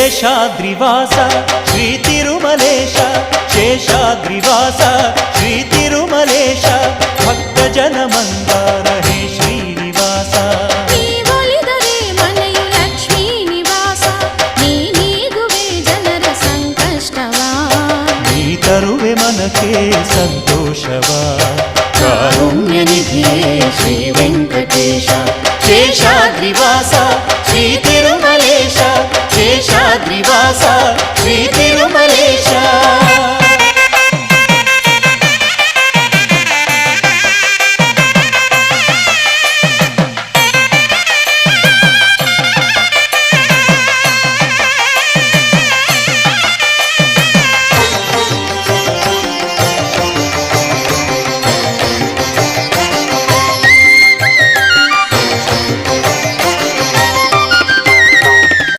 శేషాద్రివాస శ్రీ తిరుమలేశ శేషాద్రివాస శ్రీ తిరుమలేశ భక్తజన మందార హే శ్రీనివాಸ ತರುವೆ ಮನಕ್ಕೆ